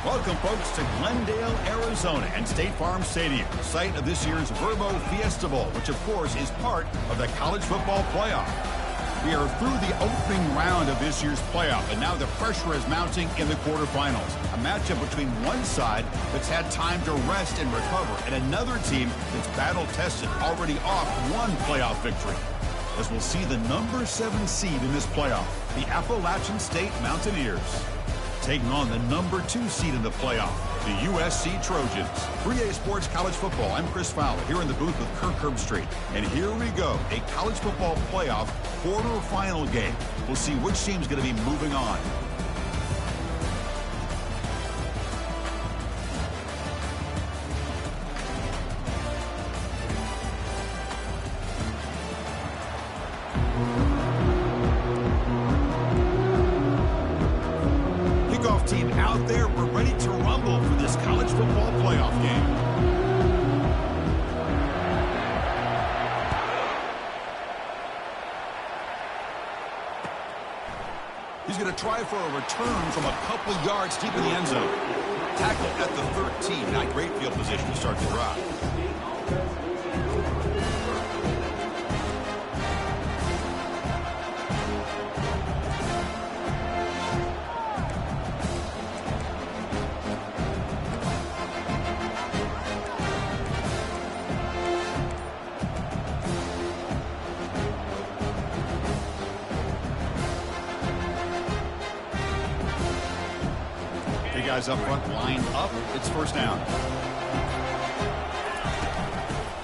Welcome, folks, to Glendale, Arizona and State Farm Stadium, site of this year's Verbo Fiesta Bowl, which, of course, is part of the college football playoff. We are through the opening round of this year's playoff, and now the pressure is mounting in the quarterfinals. A matchup between one side that's had time to rest and recover, and another team that's battle-tested, already off one playoff victory. As we'll see the number 7 seed in this playoff, the Appalachian State Mountaineers, taking on the number 2 seed in the playoff, the USC Trojans. 3A Sports College Football, I'm Chris Fowler, here in the booth with Kirk Herbstreit. And here we go, a college football playoff quarterfinal game. We'll see which team's going to be moving on. Team out there, we're ready to rumble for this college football playoff game. He's going to try for a return from a couple yards deep in the end zone. Tackled at the 13. Not great field position to start the drive. Guys up front lined up. It's first down.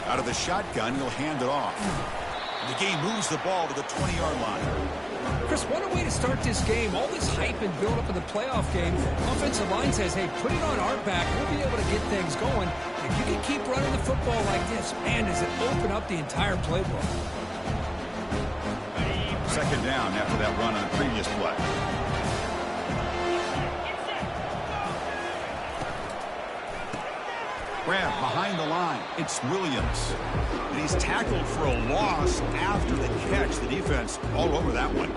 Out of the shotgun, he'll hand it off. The game moves the ball to the 20-yard line. Chris, what a way to start this game. All this hype and build up in the playoff game. Offensive line says, hey, put it on our back. We'll be able to get things going. If you can keep running the football like this, man, does it open up the entire playbook. Second down after that run on the previous play. Grab behind the line. It's Williams. And he's tackled for a loss after the catch. The defense all over that one.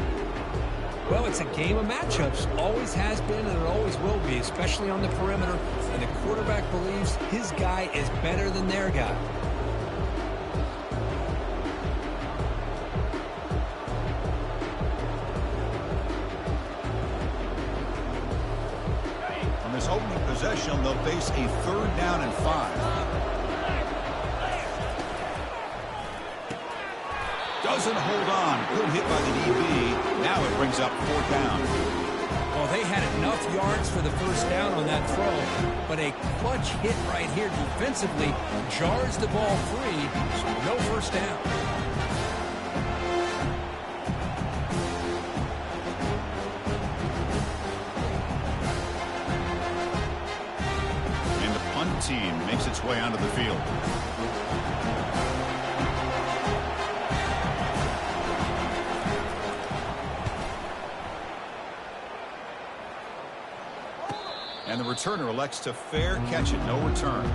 Well, it's a game of matchups. Always has been and it always will be, especially on the perimeter. And the quarterback believes his guy is better than their guy. Opening possession, they'll face a 3rd down and 5. Doesn't hold on. Good hit by the DB. Now it brings up 4th down. Well, they had enough yards for the first down on that throw, but a clutch hit right here defensively jars the ball free, so no first down. Team makes its way onto the field. And the returner elects to fair catch it, no return.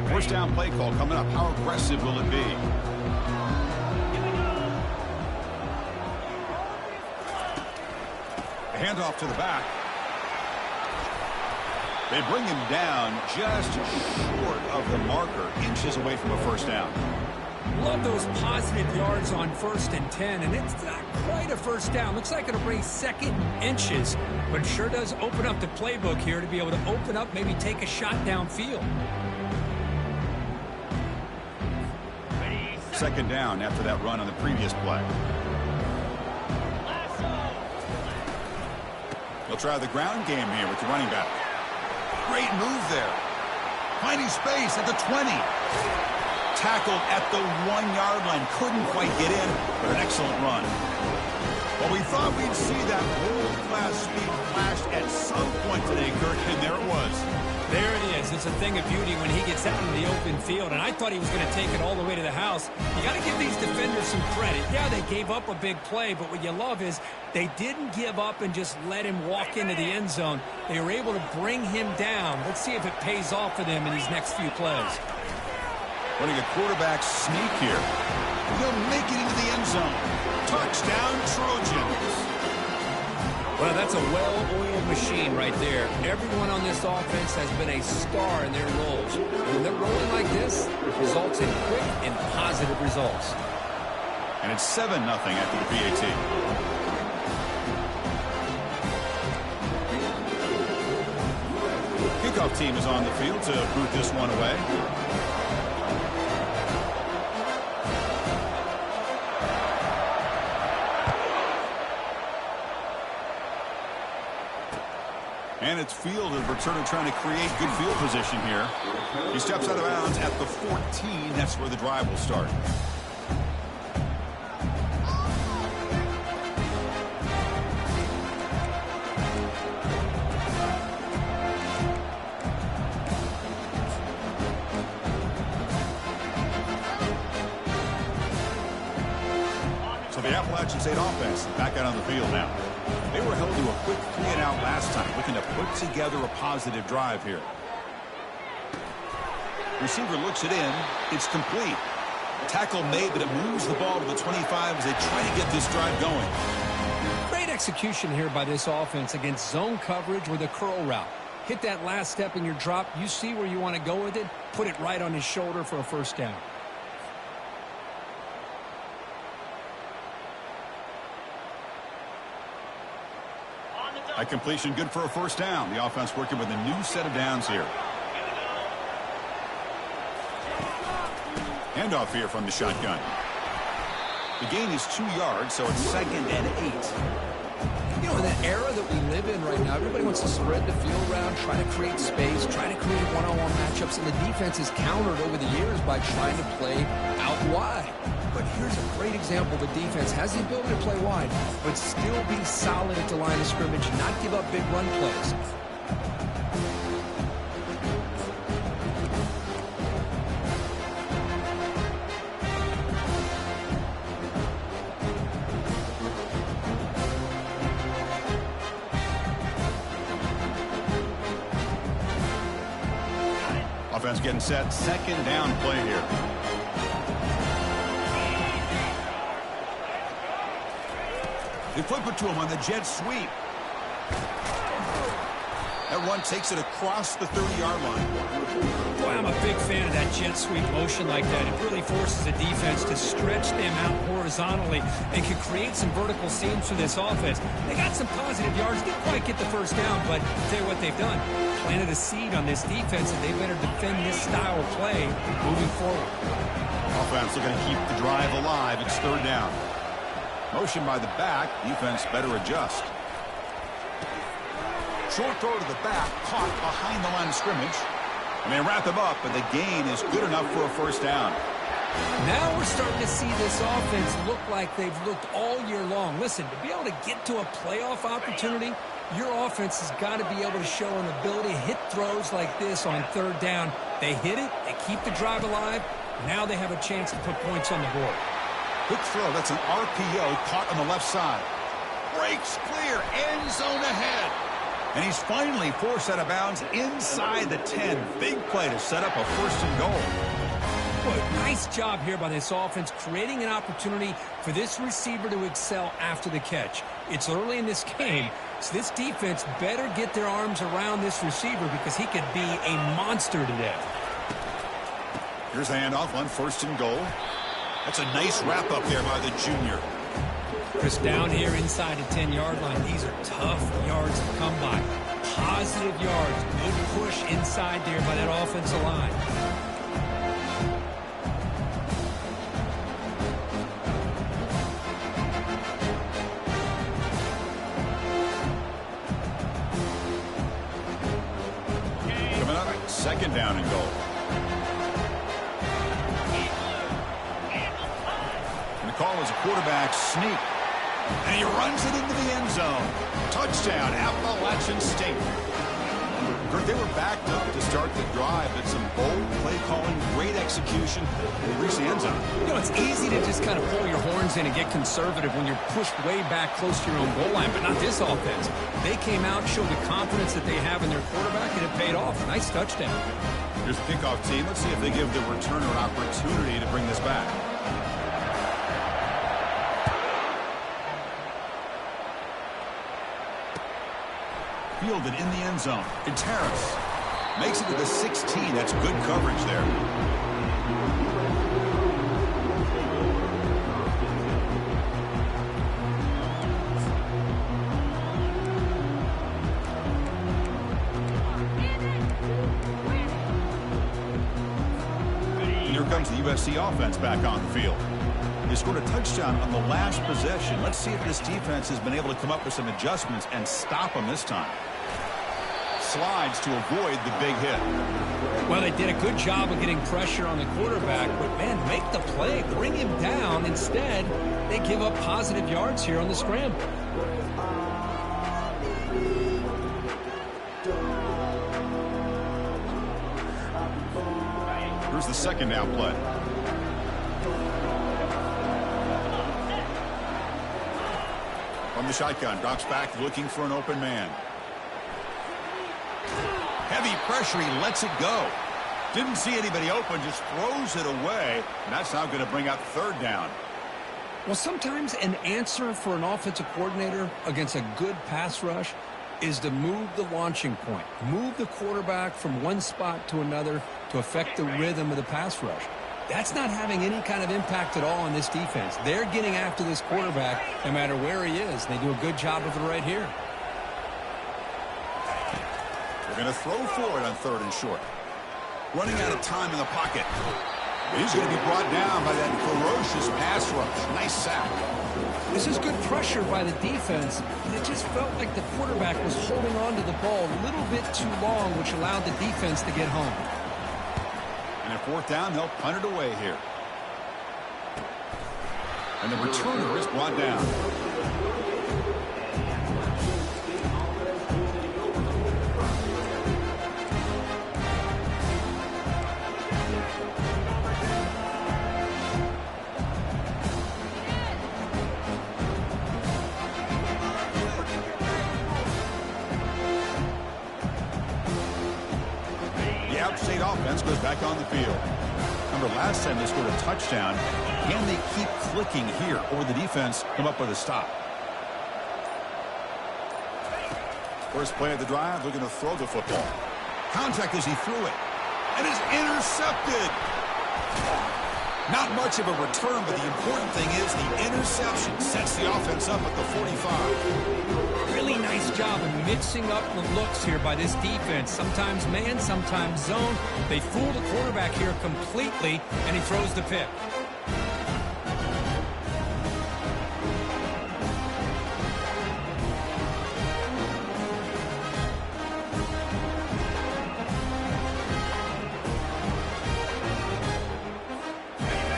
First down play call coming up. How aggressive will it be? Handoff to the back. They bring him down just short of the marker, inches away from a first down. Love those positive yards on 1st and 10, and it's not quite a first down. Looks like it'll bring 2nd inches, but it sure does open up the playbook here to be able to open up, maybe take a shot downfield. 2nd down after that run on the previous play. They'll try the ground game here with the running back. Great move there. Finding space at the 20. Tackled at the 1-yard line. Couldn't quite get in, but an excellent run. Well, we thought we'd see that world-class speed flashed at some point today, Kirk, and there it was. There it is. It's a thing of beauty when he gets out in the open field, and I thought he was going to take it all the way to the house. You got to give these defenders some credit. Yeah, they gave up a big play, but what you love is they didn't give up and just let him walk into the end zone. They were able to bring him down. Let's see if it pays off for them in these next few plays. Running a quarterback sneak here. He'll make it into the end zone. Touchdown, Trojans. Well, that's a well-oiled machine right there. Everyone on this offense has been a star in their roles. When they're rolling like this, it results in quick and positive results. And it's 7-0 after the PAT. Kickoff team is on the field to boot this one away. And it's fielded. Returner trying to create good field position here. He steps out of bounds at the 14. That's where the drive will start. So the Appalachian State offense back out on the field now. They were held to a quick 3-and-out last time, looking to put together a positive drive here. Receiver looks it in. It's complete. Tackle made, but it moves the ball to the 25 as they try to get this drive going. Great execution here by this offense against zone coverage with a curl route. Hit that last step in your drop. You see where you want to go with it. Put it right on his shoulder for a first down. That completion good for a first down. The offense working with a new set of downs here. Handoff here from the shotgun. The gain is 2 yards, so it's 2nd and 8. You know, in the era that we live in right now, everybody wants to spread the field around, try to create space, try to create one-on-one matchups, and the defense is countered over the years by trying to play out wide. But here's a great example. The defense has the ability to play wide, but still be solid at the line of scrimmage, not give up big run plays. Offense getting set. 2nd down play here. They flip it to him on the jet sweep. That run takes it across the 30-yard line. Boy, I'm a big fan of that jet sweep motion like that. It really forces the defense to stretch them out horizontally and can create some vertical seams for this offense. They got some positive yards. Didn't quite get the first down, but I'll tell you what they've done. Planted a seed on this defense, and they better defend this style of play moving forward. Offense looking to keep the drive alive. It's 3rd down. Motion by the back. Defense better adjust. Short throw to the back. Caught behind the line of scrimmage. And they wrap him up, but the gain is good enough for a first down. Now we're starting to see this offense look like they've looked all year long. Listen, to be able to get to a playoff opportunity, your offense has got to be able to show an ability to hit throws like this on 3rd down. They hit it. They keep the drive alive. Now they have a chance to put points on the board. Quick throw. That's an RPO caught on the left side. Breaks clear. End zone ahead. And he's finally forced out of bounds inside the 10. Big play to set up a 1st and goal. Boy, nice job here by this offense, creating an opportunity for this receiver to excel after the catch. It's early in this game, so this defense better get their arms around this receiver because he could be a monster today. Here's the handoff on 1st and goal. That's a nice wrap-up there by the junior. Chris, down here inside the 10-yard line, these are tough yards to come by. Positive yards, good push inside there by that offensive line. Coming up, 2nd down and goal. Call is a quarterback sneak. And he runs it into the end zone. Touchdown, Appalachian State. They were backed up to start the drive, but some bold play calling, great execution, and they reached the end zone. You know, it's easy to just kind of pull your horns in and get conservative when you're pushed way back close to your own goal line, but not this offense. They came out, showed the confidence that they have in their quarterback, and it paid off. Nice touchdown. Here's the kickoff team. Let's see if they give the returner an opportunity to bring this back. Fielded in the end zone. And Terrace makes it to the 16. That's good coverage there. Here comes the USC offense back on the field. They scored a touchdown on the last possession. Let's see if this defense has been able to come up with some adjustments and stop them this time. Slides to avoid the big hit. Well, they did a good job of getting pressure on the quarterback, but, man, make the play, bring him down. Instead, they give up positive yards here on the scramble. Here's the second down play. From the shotgun, drops back looking for an open man. Heavy pressure, he lets it go. Didn't see anybody open, just throws it away. And that's now going to bring up third down. Well, sometimes an answer for an offensive coordinator against a good pass rush is to move the launching point. Move the quarterback from one spot to another to affect the rhythm of the pass rush. That's not having any kind of impact at all on this defense. They're getting after this quarterback no matter where he is. They do a good job of it right here. They're going to throw for it on third and short. Running out of time in the pocket. He's going to be brought down by that ferocious pass rush. Nice sack. This is good pressure by the defense, and it just felt like the quarterback was holding on to the ball a little bit too long, which allowed the defense to get home. And at fourth down, they'll punt it away here. And the returner is brought down. State offense goes back on the field. Remember, last time they scored a touchdown. Can they keep clicking here, or the defense come up with a stop? First play of the drive, looking to throw the football. Contact as he threw it. And is intercepted. Not much of a return, but the important thing is the interception sets the offense up at the 45. Really nice job of mixing up the looks here by this defense. Sometimes man, sometimes zone. They fool the quarterback here completely, and he throws the pick.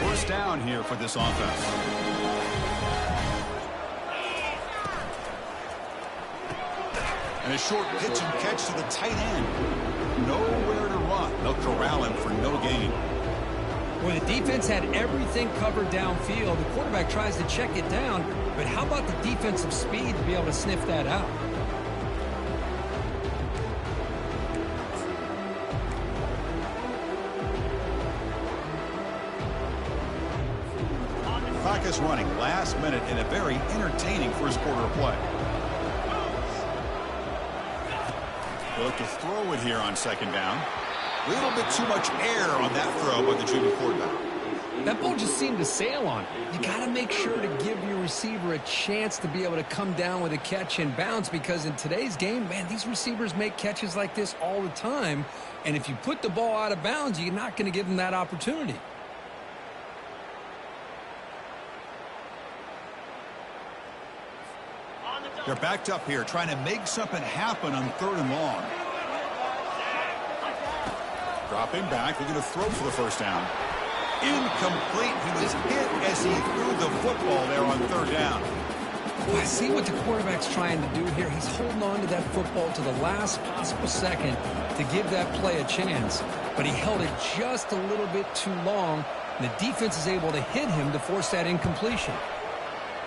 First down here for this offense. And a short pitch and catch to the tight end. Nowhere to run. They'll corral him for no gain. Well, the defense had everything covered downfield. The quarterback tries to check it down, but how about the defensive speed to be able to sniff that out? Clock is running last minute in a very entertaining first quarter of play. They look to throw it here on second down. A little bit too much air on that throw by the junior quarterback. That ball just seemed to sail on it. You got to make sure to give your receiver a chance to be able to come down with a catch and bounce, because in today's game, man, these receivers make catches like this all the time. And if you put the ball out of bounds, you're not going to give them that opportunity. They're backed up here, trying to make something happen on third and long. Dropping back, looking to throw for the first down. Incomplete. He was hit as he threw the football there on third down. Well, I see what the quarterback's trying to do here. He's holding on to that football to the last possible second to give that play a chance. But he held it just a little bit too long, and the defense is able to hit him to force that incompletion.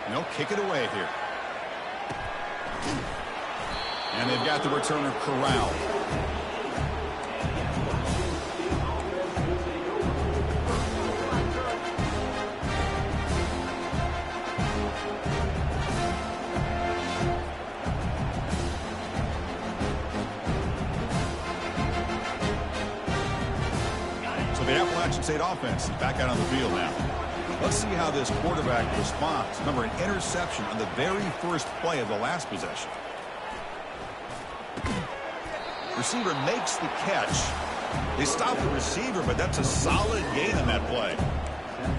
And they'll kick it away here. And they've got the returner corralled. Ocean State offense is back out on the field now. Let's see how this quarterback responds. Remember, an interception on the very first play of the last possession. Receiver makes the catch. They stop the receiver, but that's a solid gain on that play.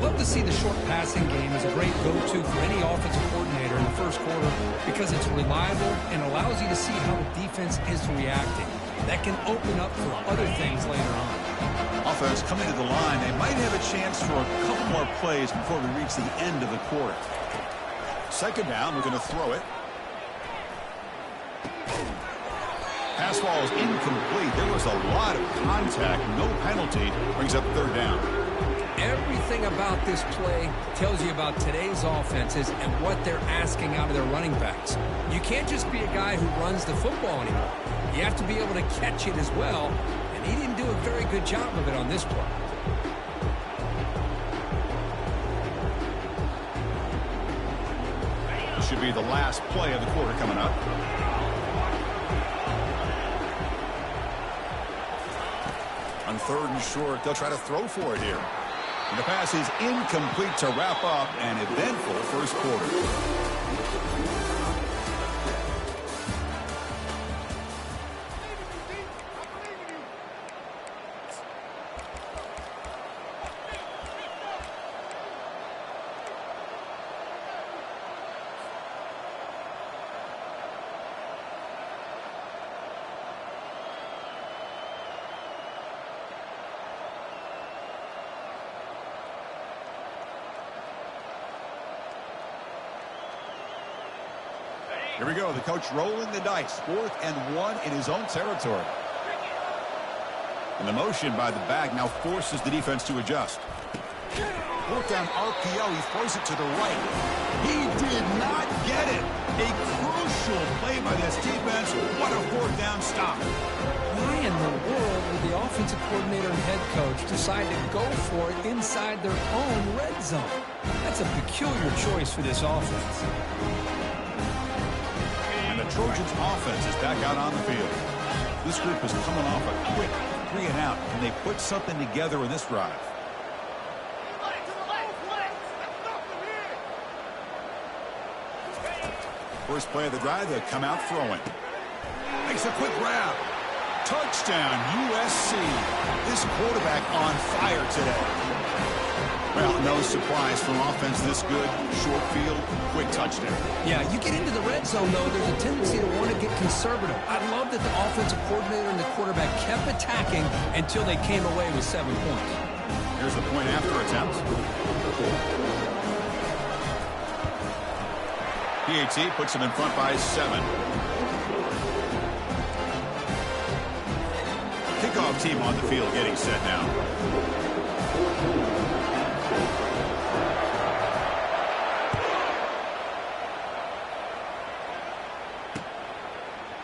Love to see the short passing game as a great go-to for any offensive coordinator in the first quarter because it's reliable and allows you to see how the defense is reacting. That can open up for other things later on. Offense coming to the line. They might have a chance for a couple more plays before we reach the end of the quarter. Second down, we're going to throw it. Pass ball is incomplete. There was a lot of contact. No penalty. Brings up third down. Everything about this play tells you about today's offenses and what they're asking out of their running backs. You can't just be a guy who runs the football anymore. You have to be able to catch it as well, and he didn't do a very good job of it on this play. This should be the last play of the quarter coming up. On third and short, they'll try to throw for it here. And the pass is incomplete to wrap up an eventful first quarter. Here we go. The coach rolling the dice. 4th and 1 in his own territory. And the motion by the back now forces the defense to adjust. 4th down RPO. He throws it to the right. He did not get it. A crucial play by this defense. What a 4th down stop. Why in the world would the offensive coordinator and head coach decide to go for it inside their own red zone? That's a peculiar choice for this offense. Trojans offense is back out on the field. This group is coming off a quick 3 and out, and they put something together in this drive. First play of the drive, they come out throwing. Makes a quick grab. Touchdown, USC. This quarterback on fire today. Well, no surprise from offense this good. Short field, quick touchdown. Yeah, you get into the red zone, though, there's a tendency to want to get conservative. I love that the offensive coordinator and the quarterback kept attacking until they came away with 7 points. Here's the point after attempt. PAT puts him in front by 7. Kickoff team on the field getting set now.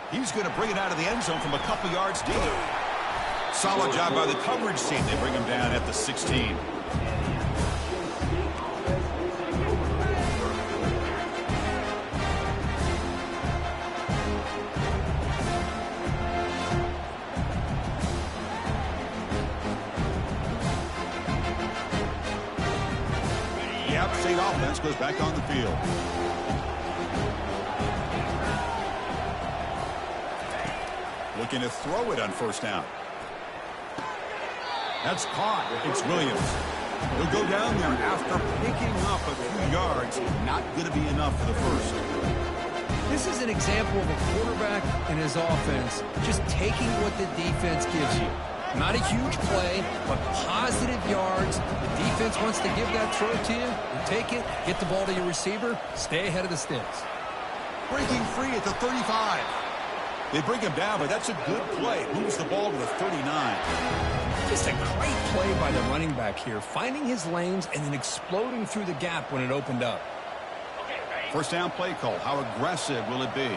He's going to bring it out of the end zone from a couple yards deep. Solid job by the coverage team. They bring him down at the 16. The App State offense goes back on the field. Looking to throw it on first down. That's caught. It's Williams. He'll go down there after picking up a few yards. Not going to be enough for the first. This is an example of a quarterback and his offense just taking what the defense gives you. Not a huge play, but positive yards. The defense wants to give that throw to you. You take it, get the ball to your receiver, stay ahead of the sticks. Breaking free at the 35. They bring him down, but that's a good play. Moves the ball to the 39. Just a great play by the running back here, finding his lanes and then exploding through the gap when it opened up. First down play call. How aggressive will it be?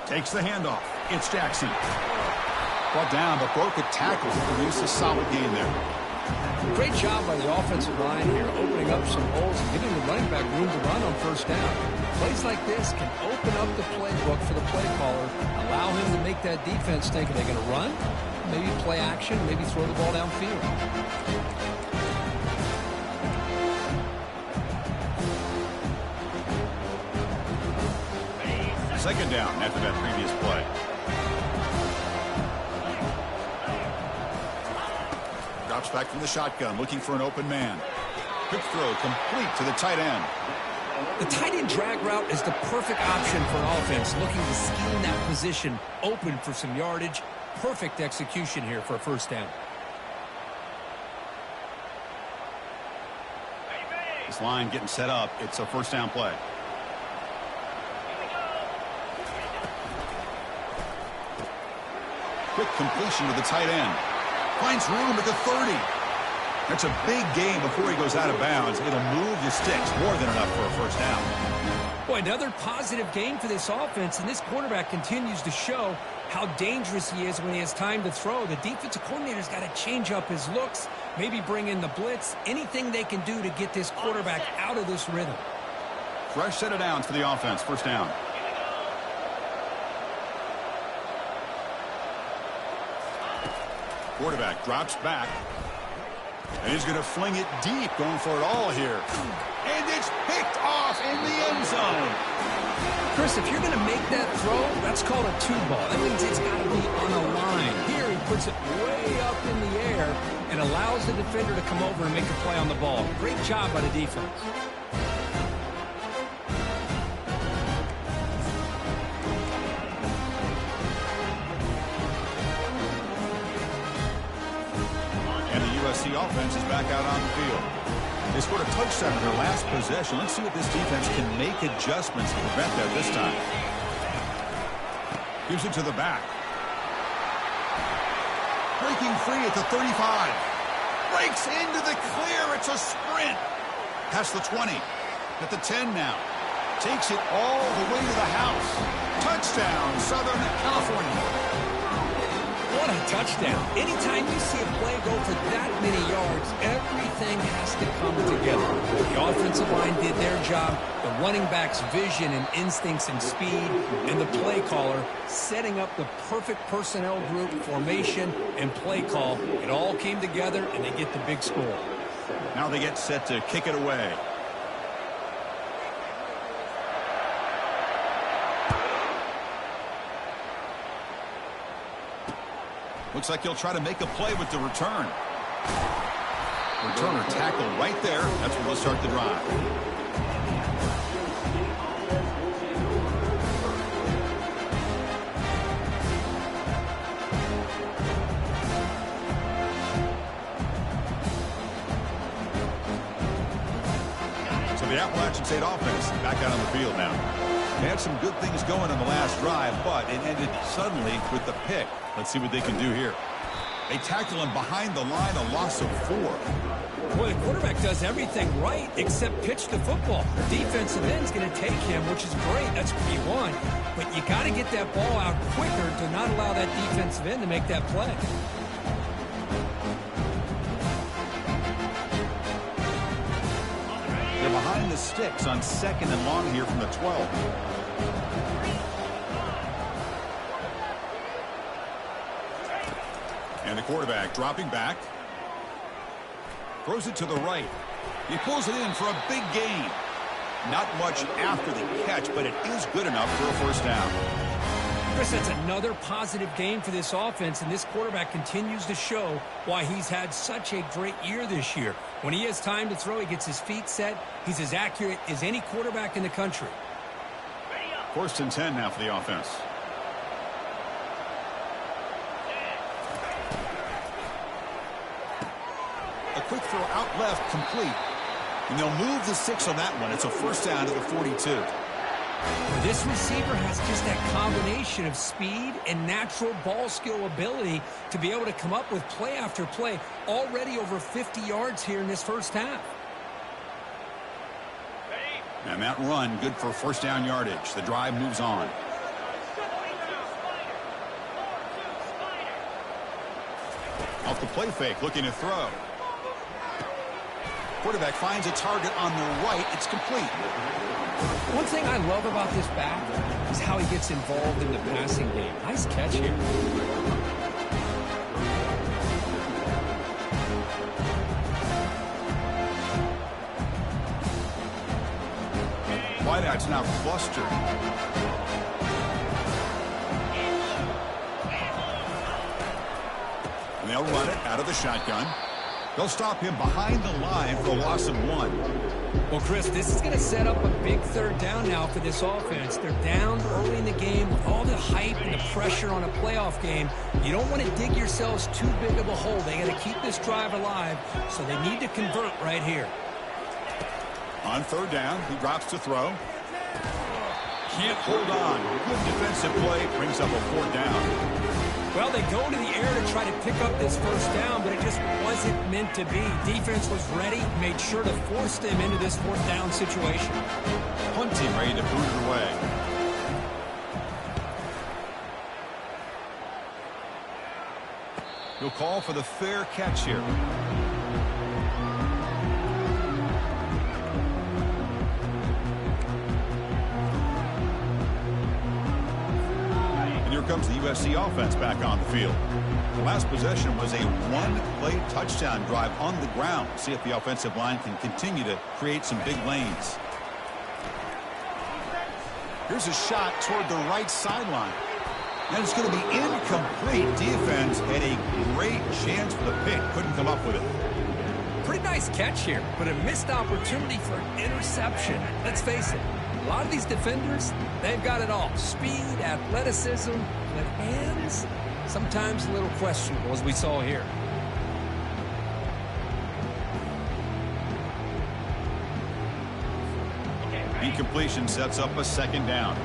Takes the handoff. It's Jackson. Brought down, but broke a tackle to produce a solid gain there. Great job by the offensive line here, opening up some holes and giving the running back room to run on first down. Plays like this can open up the playbook for the play caller, allow him to make that defense think, are they going to run? Maybe play action, maybe throw the ball downfield. Second down after that previous play. Drops back from the shotgun, looking for an open man. Quick throw complete to the tight end. The tight end drag route is the perfect option for an offense looking to scheme that position open for some yardage. Perfect execution here for a first down. This line getting set up. It's a first down play. Quick completion to the tight end. Finds room at the 30. That's a big gain before he goes out of bounds. It'll move the sticks more than enough for a first down. Boy, another positive game for this offense, and this quarterback continues to show how dangerous he is when he has time to throw. The defensive coordinator's got to change up his looks, maybe bring in the blitz, anything they can do to get this quarterback out of this rhythm. Fresh set of downs for the offense. First down. Quarterback drops back. And he's going to fling it deep, going for it all here. And it's picked off in the end zone. Chris, if you're going to make that throw, that's called a two ball. That means it's got to be on a line. Here, he puts it way up in the air and allows the defender to come over and make a play on the ball. Great job by the defense. The offense is back out on the field. They scored a touchdown in their last possession. Let's see if this defense can make adjustments to prevent that this time. Gives it to the back. Breaking free at the 35. Breaks into the clear. It's a sprint. Past the 20. At the 10 now. Takes it all the way to the house. Touchdown, Southern California. What a touchdown. Anytime you see a play go for that many yards, everything has to come together. The offensive line did their job, the running back's vision and instincts and speed, and the play caller setting up the perfect personnel group, formation, and play call. It all came together, and they get the big score. Now they get set to kick it away. Looks like he'll try to make a play with the return. Returner tackle right there. That's where we'll start the drive. So the Appalachian State offense back out on the field now. They had some good things going on the last drive, but it ended suddenly with the pick. Let's see what they can do here. They tackle him behind the line, a loss of 4. Boy, the quarterback does everything right except pitch the football. The defensive end's going to take him, which is great. That's what you want. But you got to get that ball out quicker to not allow that defensive end to make that play. They're behind the sticks on 2nd and long here from the 12. And the quarterback dropping back. Throws it to the right. He pulls it in for a big gain. Not much after the catch, but it is good enough for a first down. Chris, that's another positive game for this offense, and this quarterback continues to show why he's had such a great year this year. When he has time to throw, he gets his feet set. He's as accurate as any quarterback in the country. 1st and 10 now for the offense. A quick throw out left, complete. And they'll move the 6 on that one. It's a first down to the 42. This receiver has just that combination of speed and natural ball skill ability to be able to come up with play after play. Already over 50 yards here in this first half. And that run, good for first down yardage. The drive moves on. Off the play fake, looking to throw. Quarterback finds a target on the right. It's complete. One thing I love about this back is how he gets involved in the passing game. Nice catch here. Wideout's now clustered. And they'll run it out of the shotgun. They'll stop him behind the line for a loss of 1. Well, Chris, this is going to set up a big third down now for this offense. They're down early in the game with all the hype and the pressure on a playoff game. You don't want to dig yourselves too big of a hole. They got to keep this drive alive, so they need to convert right here. On third down, he drops to throw. Can't hold on. Good defensive play brings up a fourth down. Well, they go to the air to try to pick up this first down, but it just wasn't meant to be. Defense was ready, made sure to force them into this fourth down situation. Punting ready to boot it away. He'll call for the fair catch here. Comes the USC offense back on the field. The last possession was a one-play touchdown drive on the ground. See if the offensive line can continue to create some big lanes. Here's a shot toward the right sideline. And it's going to be incomplete. Defense had a great chance for the pick. Couldn't come up with it. Pretty nice catch here, but a missed opportunity for an interception. Let's face it. A lot of these defenders, they've got it all. Speed, athleticism, but hands, sometimes a little questionable, as we saw here. Incompletion sets up a second down.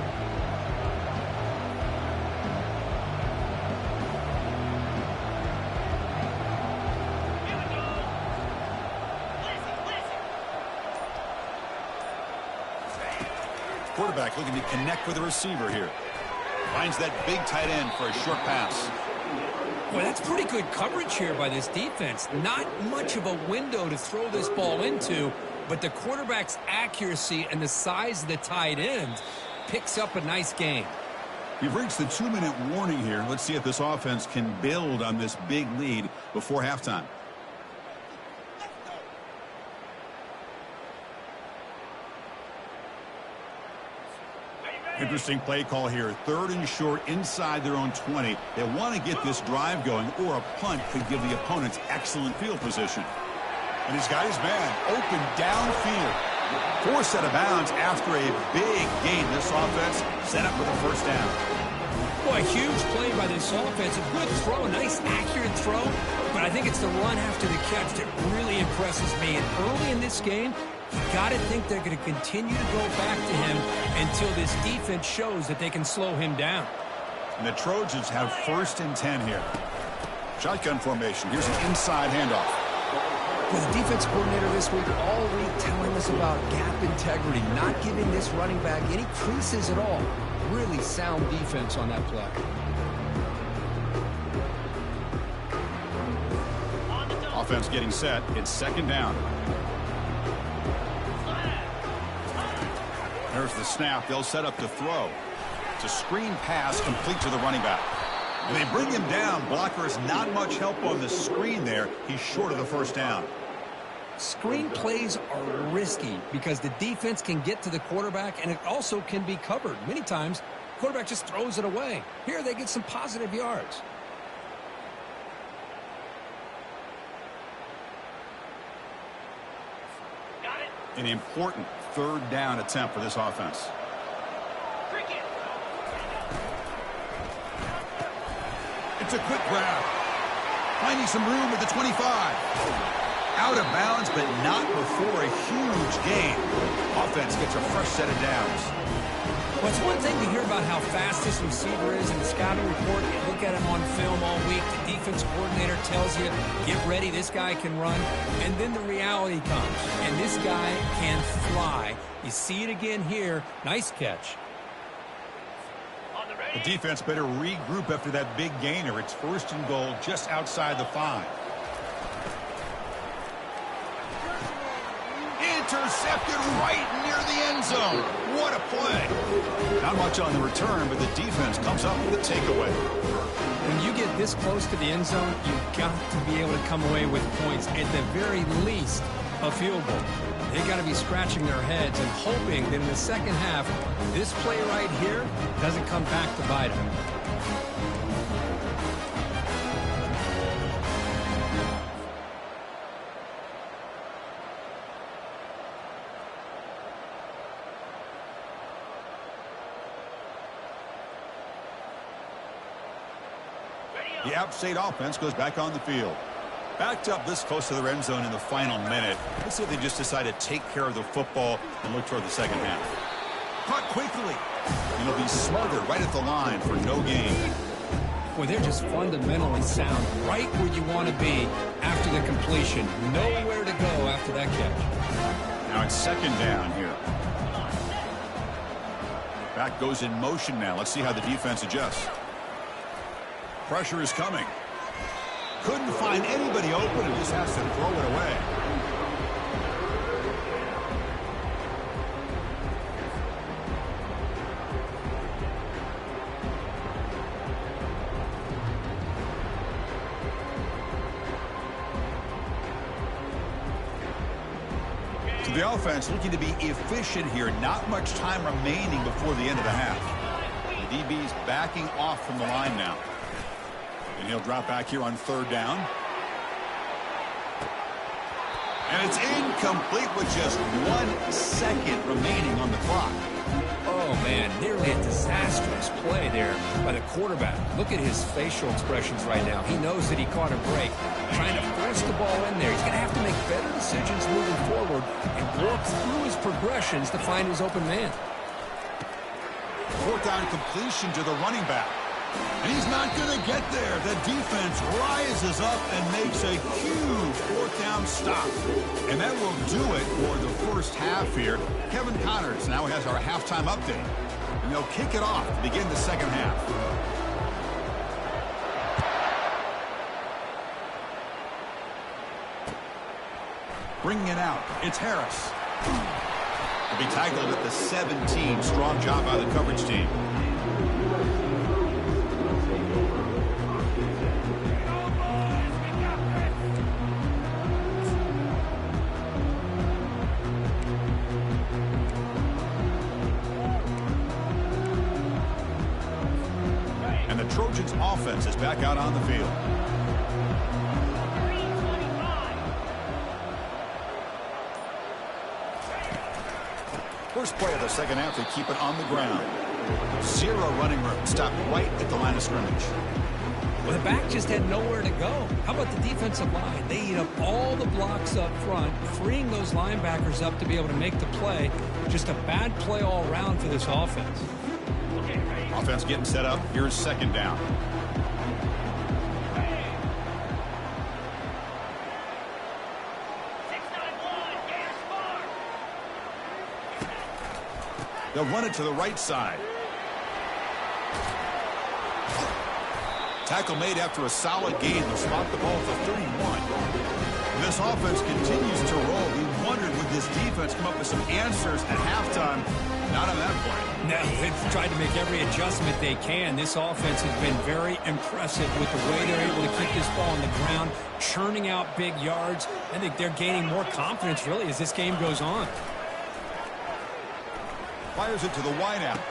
Quarterback looking to connect with the receiver here. Finds that big tight end for a short pass. Well, that's pretty good coverage here by this defense. Not much of a window to throw this ball into, but the quarterback's accuracy and the size of the tight end picks up a nice gain. We've reached the 2-minute warning here. Let's see if this offense can build on this big lead before halftime. Interesting play call here. 3rd and short inside their own 20. They want to get this drive going, or a punt could give the opponents excellent field position. And he's got his man open downfield. Forced out of bounds after a big gain. This offense set up for the first down. Boy, a huge play by this offense. A good throw, a nice accurate throw. But I think it's the run after the catch that really impresses me. And early in this game, you got to think they're going to continue to go back to him until this defense shows that they can slow him down. And the Trojans have 1st and 10 here. Shotgun formation. Here's an inside handoff. Well, the defense coordinator this week all week telling us about gap integrity, not giving this running back any creases at all. Really sound defense on that play. Offense getting set. It's 2nd down. There's the snap. They'll set up to throw. It's a screen pass complete to the running back. And they bring him down. Blockers not much help on the screen there. He's short of the first down. Screen plays are risky because the defense can get to the quarterback and it also can be covered. Many times, the quarterback just throws it away. Here they get some positive yards. An important 3rd down attempt for this offense. It's a quick grab. Finding some room at the 25. Out of bounds, but not before a huge gain. Offense gets a fresh set of downs. Well, it's one thing to hear about how fast this receiver is in the scouting report. You look at him on film all week. The defense coordinator tells you, get ready, this guy can run. And then the reality comes, and this guy can fly. You see it again here. Nice catch. The defense better regroup after that big gainer. It's 1st and goal just outside the 5. intercepted right near the end zone. What a play. Not much on the return, but the defense comes up with a takeaway. When you get this close to the end zone, you've got to be able to come away with points. At the very least, a field goal. They got to be scratching their heads and hoping that in the second half, this play right here doesn't come back to bite them. The App State offense goes back on the field. Backed up this close to the end zone in the final minute. Let's see if they just decide to take care of the football and look toward the second half. Caught quickly. And he'll be smothered right at the line for no gain. Well, they're just fundamentally sound right where you want to be after the completion. Nowhere to go after that catch. Now it's second down here. Back goes in motion now. Let's see how the defense adjusts. Pressure is coming. Couldn't find anybody open and just has to throw it away. So the offense looking to be efficient here. Not much time remaining before the end of the half. The DB's backing off from the line now. And he'll drop back here on third down. And it's incomplete with just 1 second remaining on the clock. Oh, man, nearly a disastrous play there by the quarterback. Look at his facial expressions right now. He knows that he caught a break. Trying to force the ball in there. He's going to have to make better decisions moving forward and work through his progressions to find his open man. Fourth down completion to the running back. And he's not going to get there. The defense rises up and makes a huge fourth down stop. And that will do it for the first half here. Kevin Connors now has our halftime update. And they'll kick it off to begin the second half. Bringing it out, it's Harris. He'll be tackled at the 17. Strong job by the coverage team. Trojans offense is back out on the field. First play of the second half, they keep it on the ground. 0 running room. Stopped right at the line of scrimmage. Well, the back just had nowhere to go. How about the defensive line? They eat up all the blocks up front, freeing those linebackers up to be able to make the play. Just a bad play all around for this offense. Offense getting set up. Here's second down. They'll run it to the right side. Tackle made after a solid gain. They'll spot the ball at the 31. This offense continues to roll. We wondered, would this defense come up with some answers at halftime? Not on that play. No, they've tried to make every adjustment they can. This offense has been very impressive with the way they're able to keep this ball on the ground, churning out big yards. I think they're gaining more confidence, really, as this game goes on. Fires it to the wideout.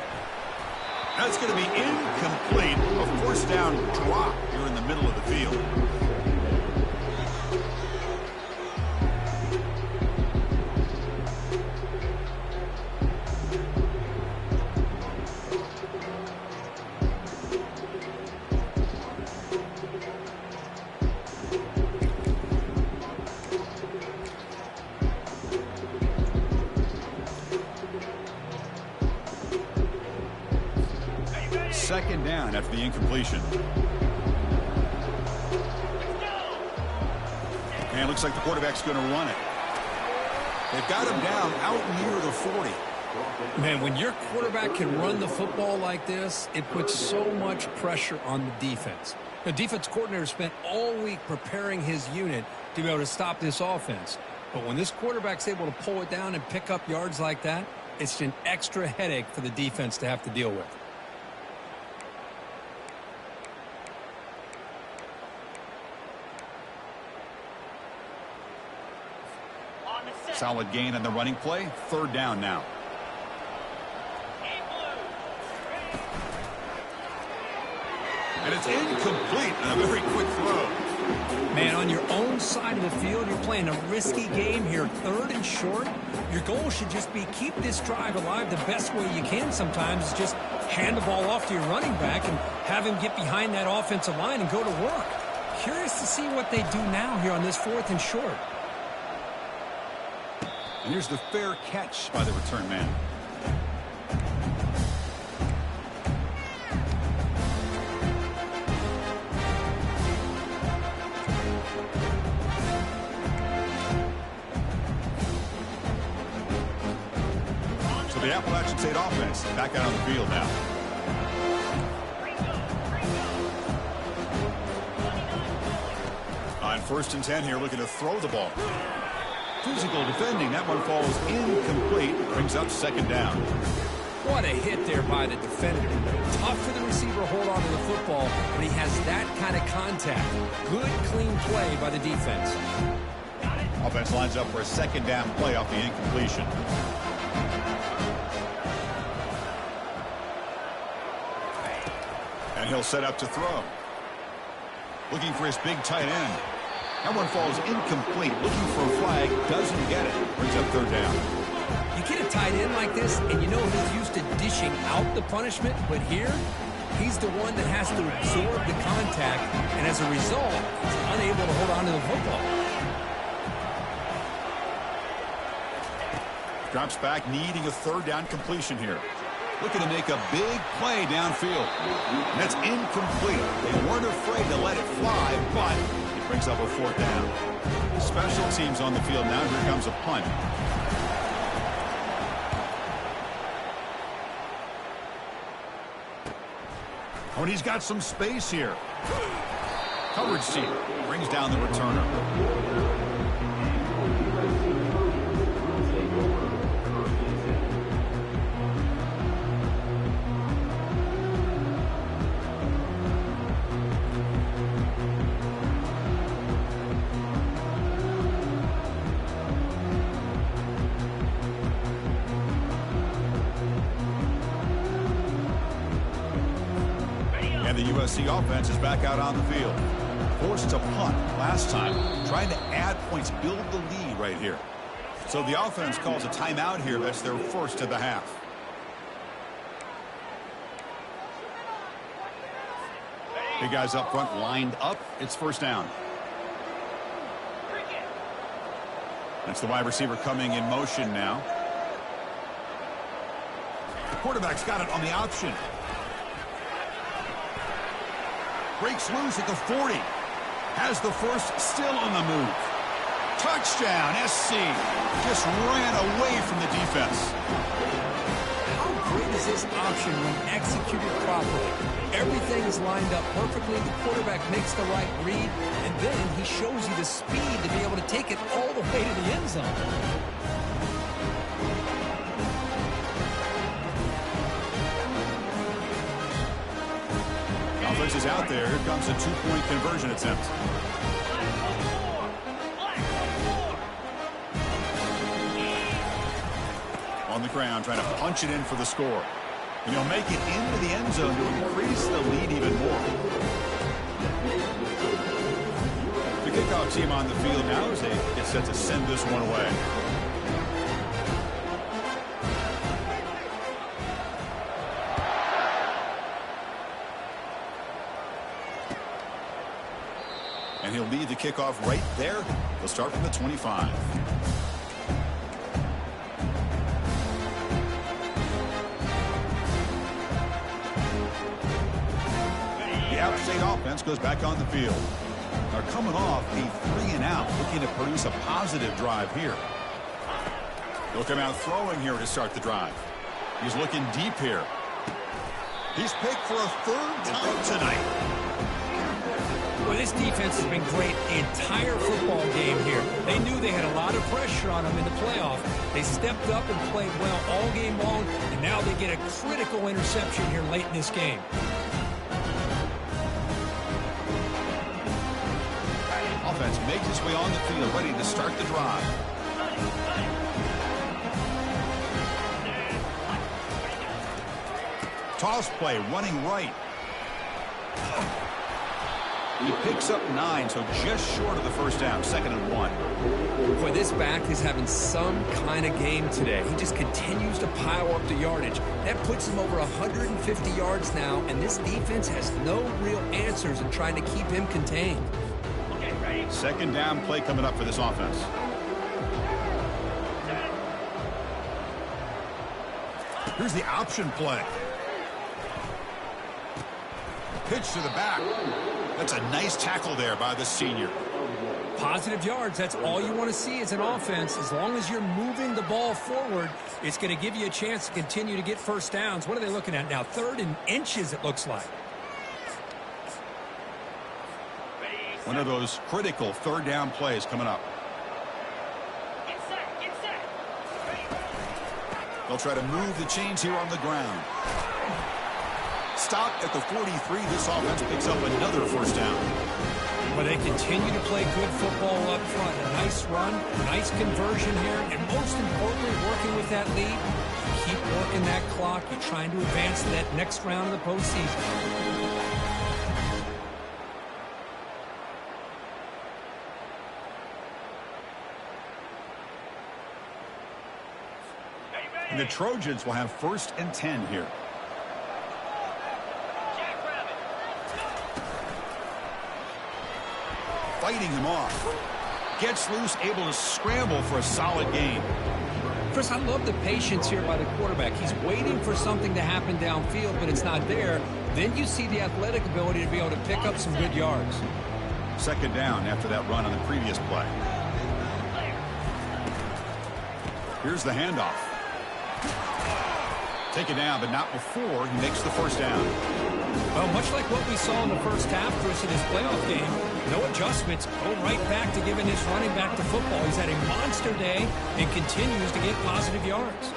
That's going to be incomplete. A first down drop here in the middle of the field. Second down after the incompletion. And it looks like the quarterback's going to run it. They've got him down out near the 40. Man, when your quarterback can run the football like this, it puts so much pressure on the defense. The defense coordinator spent all week preparing his unit to be able to stop this offense. But when this quarterback's able to pull it down and pick up yards like that, it's an extra headache for the defense to have to deal with. Solid gain on the running play. Third down now. And it's incomplete and a very quick throw. Man, on your own side of the field, you're playing a risky game here. Third and short. Your goal should just be keep this drive alive the best way you can sometimes. Is just hand the ball off to your running back and have him get behind that offensive line and go to work. Curious to see what they do now here on this 4th and short. And here's the fair catch by the return man. So the Appalachian State offense back out on the field now. On 1st and 10 here, looking to throw the ball. Physical defending. That one falls incomplete. Brings up 2nd down. What a hit there by the defender. Tough for the receiver to hold on to the football when he has that kind of contact. Good, clean play by the defense. Offense lines up for a 2nd down play off the incompletion. And he'll set up to throw. Looking for his big tight end. That one falls incomplete. Looking for a flag. Doesn't get it. Brings up 3rd down. You get a tight end like this, and you know he's used to dishing out the punishment, but here, he's the one that has to absorb the contact, and as a result, he's unable to hold on to the football. Drops back, needing a 3rd down completion here. Looking to make a big play downfield. And that's incomplete. They weren't afraid to let it fly, but it brings up a 4th down. Special teams on the field now. Here comes a punt. Oh, and he's got some space here. Coverage team brings down the returner. And the USC offense is back out on the field. Forced to punt last time. Trying to add points, build the lead right here. So the offense calls a timeout here. That's their first of the half. Big guys up front lined up. It's 1st down. That's the wide receiver coming in motion now. The quarterback's got it on the option. Breaks loose at the 40. Has the first, still on the move. Touchdown, SC. Just ran away from the defense. How great is this option when executed properly? Everything is lined up perfectly. The quarterback makes the right read, and then he shows you the speed to be able to take it all the way to the end zone. Offense is out there. Here comes a 2-point conversion attempt. On the ground, trying to punch it in for the score. And he'll make it into the end zone to increase the lead even more. The kickoff team on the field now as they get set to send this one away. And he'll lead the kickoff right there. He'll start from the 25. The App State offense goes back on the field. They're coming off a 3-and-out, looking to produce a positive drive here. He'll come out throwing here to start the drive. He's looking deep here. He's picked for a 3rd time tonight. Well, this defense has been great the entire football game here. They knew they had a lot of pressure on them in the playoff. They stepped up and played well all game long, and now they get a critical interception here late in this game. Offense makes its way on the field, ready to start the drive. Toss play, running right. He picks up 9, so just short of the first down, 2nd and 1. Boy, this back is having some kind of game today. He just continues to pile up the yardage. That puts him over 150 yards now, and this defense has no real answers in trying to keep him contained. 2nd down play coming up for this offense. Here's the option play. Pitch to the back. That's a nice tackle there by the senior. Positive yards, that's all you want to see as an offense. As long as you're moving the ball forward, it's going to give you a chance to continue to get first downs. What are they looking at now? 3rd and inches, it looks like. One of those critical 3rd down plays coming up. They'll try to move the chains here on the ground. Stop at the 43. This offense picks up another first down. Well, they continue to play good football up front. A nice run, nice conversion here, and most importantly, working with that lead. Keep working that clock. You're trying to advance to that next round of the postseason. And the Trojans will have 1st and 10 here. Fighting him off. Gets loose, able to scramble for a solid gain. Chris, I love the patience here by the quarterback. He's waiting for something to happen downfield, but it's not there. Then you see the athletic ability to be able to pick up some good yards. 2nd down after that run on the previous play. Here's the handoff. Taken down, but not before he makes the first down. Well, much like what we saw in the first half, Chris, in this playoff game, no adjustments. Go right back to giving his running back to football. He's had a monster day and continues to get positive yards.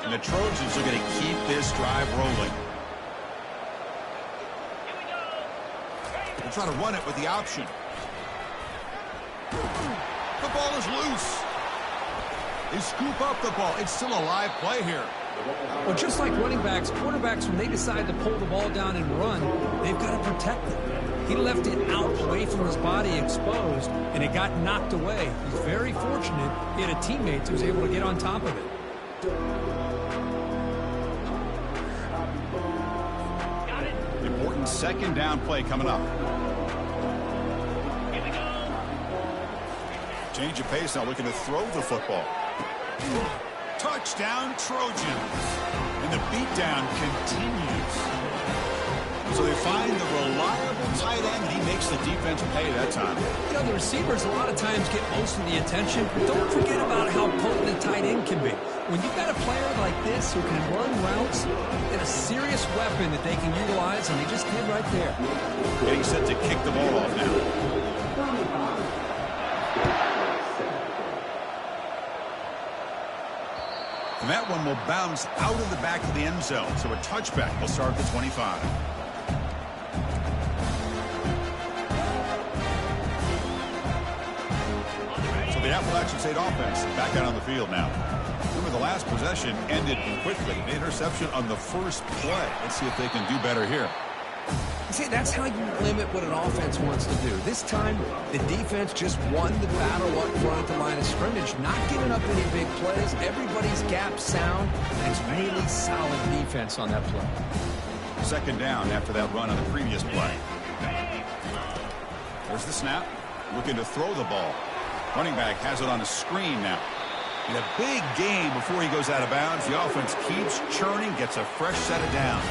And the Trojans are going to keep this drive rolling. They'll try to run it with the option. The ball is loose. They scoop up the ball. It's still a live play here. Well, just like running backs, quarterbacks, when they decide to pull the ball down and run, they've got to protect it. He left it out away from his body exposed, and it got knocked away. He's very fortunate he had a teammate who was able to get on top of it. Important 2nd down play coming up. Change of pace now, looking to throw the football. Touchdown, Trojans. And the beatdown continues. So they find the reliable tight end, and he makes the defense pay that time. You know, the receivers a lot of times get most of the attention, but don't forget about how potent a tight end can be. When you've got a player like this who can run routes, and a serious weapon that they can utilize, and they just did right there. Getting set to kick the ball off now. And that one will bounce out of the back of the end zone. So a touchback will start at the 25. So the Appalachian State offense back out on the field now. Remember, the last possession ended quickly. An interception on the first play. Let's see if they can do better here. See, that's how you limit what an offense wants to do. This time, the defense just won the battle up front at the line of scrimmage, not giving up any big plays. Everybody's gap sound, and it's really solid defense on that play. 2nd down after that run on the previous play. There's the snap. Looking to throw the ball. Running back has it on a screen now. In a big game before he goes out of bounds, the offense keeps churning, gets a fresh set of downs.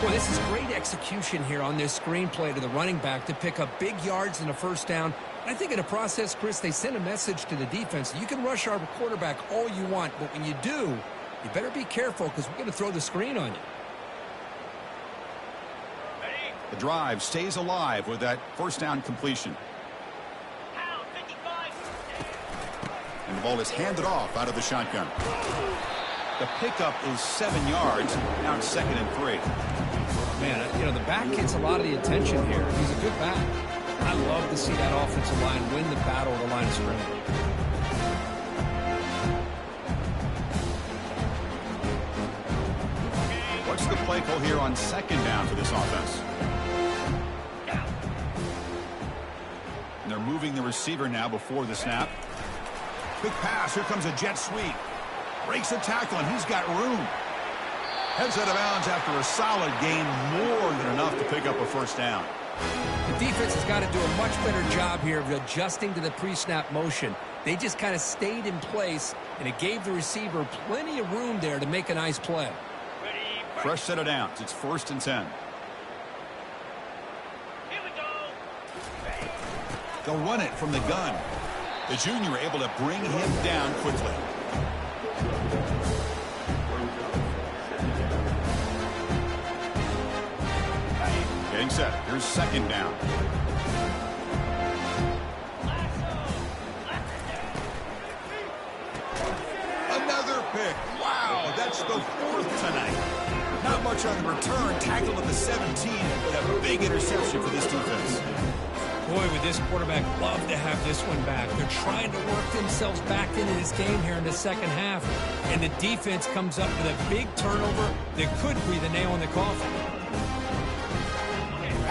Boy, this is great execution here on this screenplay to the running back to pick up big yards in a first down. I think in the process, Chris, they send a message to the defense. You can rush our quarterback all you want, but when you do, you better be careful because we're going to throw the screen on you. The drive stays alive with that first down completion. ball is handed off out of the shotgun. The pickup is 7 yards. Now it's 2nd and 3. Man, you know, the back gets a lot of the attention here. He's a good back. I love to see that offensive line win the battle at the line of scrimmage. What's the play call here on 2nd down for this offense? And they're moving the receiver now before the snap. Quick pass. Here comes a jet sweep. Breaks a tackle, and he's got room. Heads out of bounds after a solid gain, more than enough to pick up a 1st down. The defense has got to do a much better job here of adjusting to the pre-snap motion. They just kind of stayed in place, and it gave the receiver plenty of room there to make a nice play. Fresh set of downs. It's 1st and 10. Here we go. They'll run it from the gun. The junior able to bring him down quickly. Getting set. Here's 2nd down. Another pick. Wow, that's the 4th tonight. Not much on the return. Tackled at the 17, but a big interception for this defense. Boy, would this quarterback love to have this one back. They're trying to work themselves back into this game here in the 2nd half. And the defense comes up with a big turnover that could be the nail in the coffin.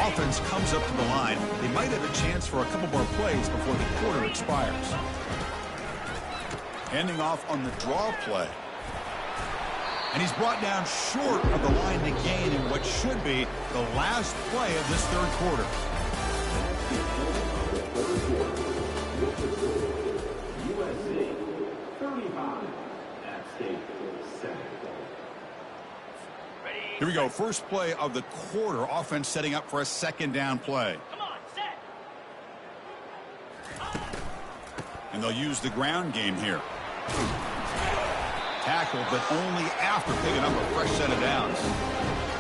Offense comes up to the line. They might have a chance for a couple more plays before the quarter expires. Handing off on the draw play. And he's brought down short of the line to gain in what should be the last play of this 3rd quarter. USC 35 at stake for 7. Here we go. First play of the quarter. Offense setting up for a 2nd down play. Come on, set. And they'll use the ground game here. Tackle, but only after picking up a fresh set of downs.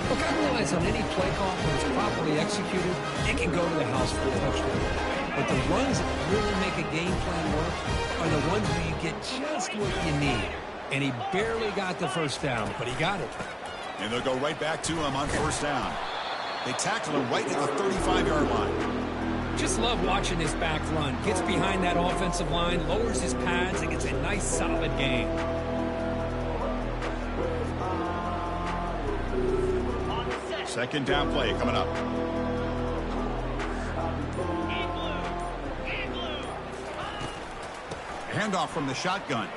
Look, I realize on any play call, when it's properly executed, it can go to the house for a touchdown. But the runs that really make a game plan work are the ones where you get just what you need. And he barely got the 1st down, but he got it. And they'll go right back to him on 1st down. They tackle him right at the 35-yard line. Just love watching this back run. Gets behind that offensive line, lowers his pads, and gets a nice, solid gain. On the set. 2nd down play coming up. In blue. In blue. Handoff from the shotgun.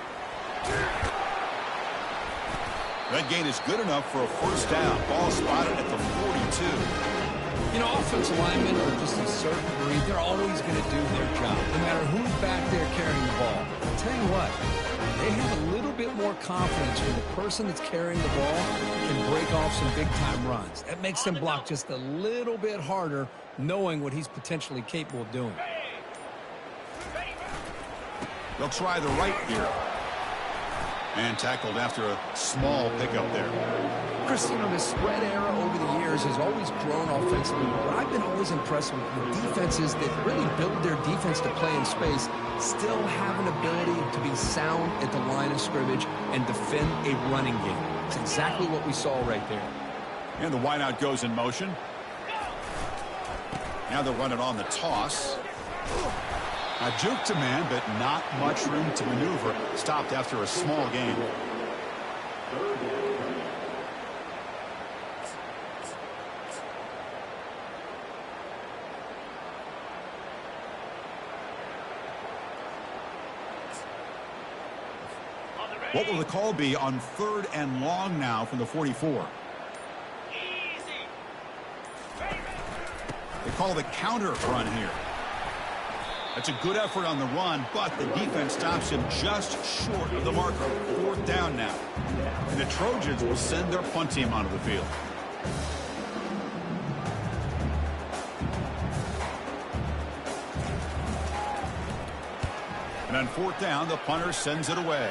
That gain is good enough for a 1st down. Ball spotted at the 42. You know, offensive linemen are just a certain breed. They're always going to do their job, no matter who's back there carrying the ball. I'll tell you what, they have a little bit more confidence when the person that's carrying the ball can break off some big-time runs. That makes them block just a little bit harder, knowing what he's potentially capable of doing. They'll try the right here. And tackled after a small pickup there. Chris, you know, the spread era over the years has always grown offensively, but I've been always impressed with the defenses that really build their defense to play in space, still have an ability to be sound at the line of scrimmage and defend a running game. It's exactly what we saw right there. And the wideout goes in motion. Now they'll run it on the toss. A juke to man, but not much room to maneuver. Stopped after a small gain. What will the call be on 3rd and long now from the 44? Easy. They call the counter run here. That's a good effort on the run, but the defense stops him just short of the marker. 4th down now. And the Trojans will send their punt team onto the field. And on 4th down, the punter sends it away.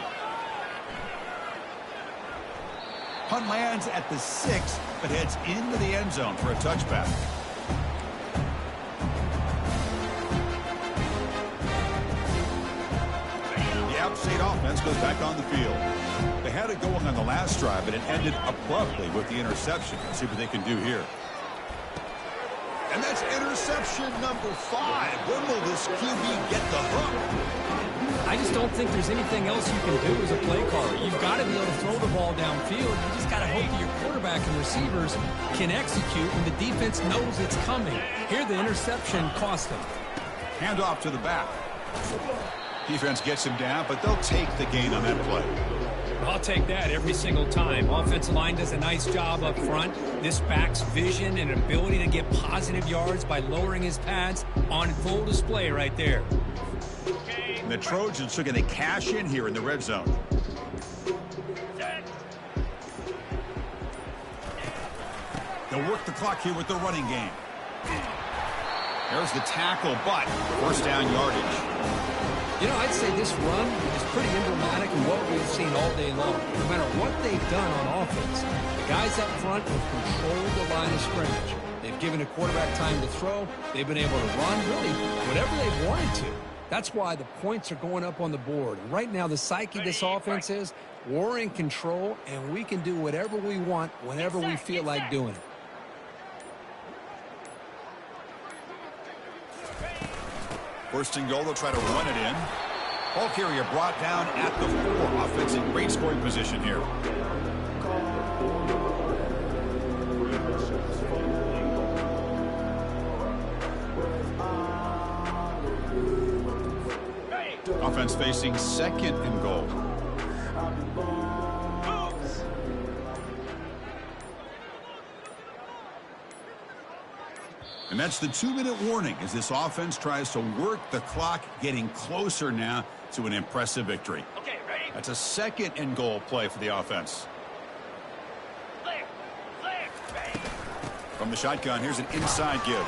Punt lands at the 6, but heads into the end zone for a touchback. Yep, State offense goes back on the field. They had it going on the last drive, but it ended abruptly with the interception. Let's see what they can do here. And that's interception number 5. When will this QB get the hook? I just don't think there's anything else you can do as a play caller. You've got to be able to throw the ball downfield. You just got to hope that your quarterback and receivers can execute when the defense knows it's coming. Here, the interception cost them. Hand off to the back. Defense gets him down, but they'll take the gain on that play. I'll take that every single time. Offensive line does a nice job up front. This back's vision and ability to get positive yards by lowering his pads on full display right there. And the Trojans are going to cash in here in the red zone. They'll work the clock here with the running game. There's the tackle, but first down yardage. You know, I'd say this run is pretty emblematic of what we've seen all day long. No matter what they've done on offense, the guys up front have controlled the line of scrimmage. They've given a quarterback time to throw. They've been able to run, really, whatever they've wanted to. That's why the points are going up on the board. And right now, the psyche of this offense is we're in control, and we can do whatever we want whenever we feel like doing it. First and goal, they'll try to run it in. Ball carrier brought down at the 4. Offense in great scoring position here. Offense facing second and goal. And that's the 2-minute warning as this offense tries to work the clock, getting closer now to an impressive victory. Okay, ready? That's a second and goal play for the offense. Clear. Ready? From the shotgun, here's an inside give.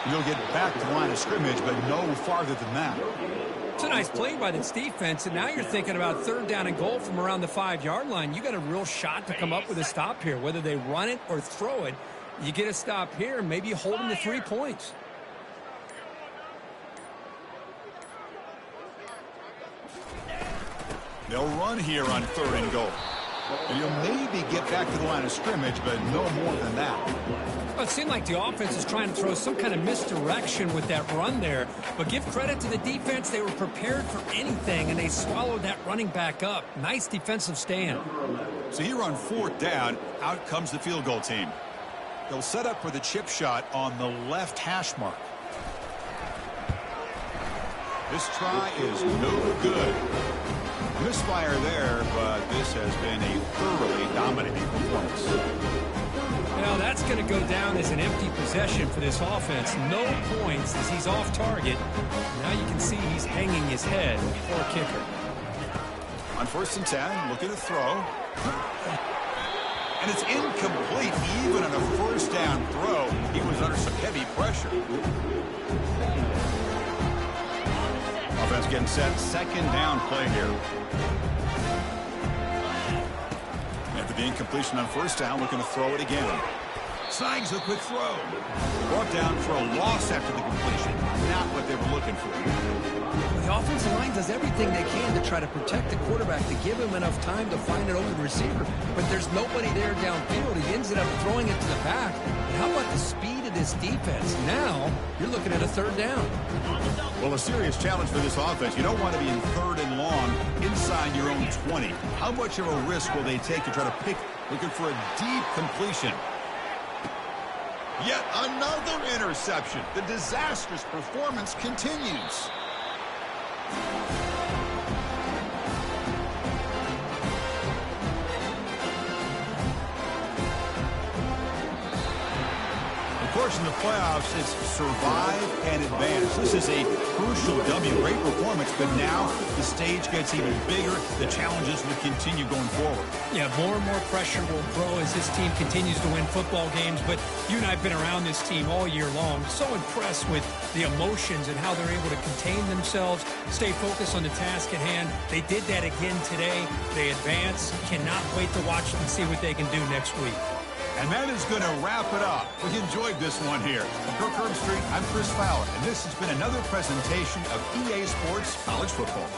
He'll get back to the line of scrimmage, but no farther than that. It's a nice play by this defense, and now you're thinking about third down and goal from around the 5-yard line. You got a real shot to come up with a stop here, whether they run it or throw it. You get a stop here, maybe you hold them to 3 points. They'll run here on third and goal. And you'll maybe get back to the line of scrimmage, but no more than that. Well, it seemed like the offense is trying to throw some kind of misdirection with that run there. But give credit to the defense. They were prepared for anything, and they swallowed that running back up. Nice defensive stand. So here on fourth down, out comes the field goal team. They'll set up for the chip shot on the left hash mark. This try is no good. Misfire there, but this has been a thoroughly dominating performance. Now that's going to go down as an empty possession for this offense. No points as he's off target. Now you can see he's hanging his head. Poor kicker. On first and 10, looking to throw. And it's incomplete even on a first down throw. He was under some heavy pressure. Offense getting set. Second down play here. After the incompletion on first down, looking to throw it again. Snags a quick throw. Brought down for a loss after the completion. Not what they were looking for. The offensive line does everything they can to try to protect the quarterback, to give him enough time to find an open receiver. But there's nobody there downfield. He ends up throwing it to the back. And how about the speed of this defense? Now you're looking at a third down. Well, a serious challenge for this offense. You don't want to be in third and long inside your own 20. How much of a risk will they take to try to pick, looking for a deep completion? Yet another interception. The disastrous performance continues. Of course, in the playoffs, it's survive and advance. This is a crucial W. Great performance, but now the stage gets even bigger. The challenges will continue going forward. Yeah, more and more pressure will grow as this team continues to win football games. But you and I have been around this team all year long. So impressed with the emotions and how they're able to contain themselves, stay focused on the task at hand. They did that again today. They advance. Cannot wait to watch and see what they can do next week. And that is going to wrap it up. We enjoyed this one here. From Kirk Street, I'm Chris Fowler, and this has been another presentation of EA Sports College Football.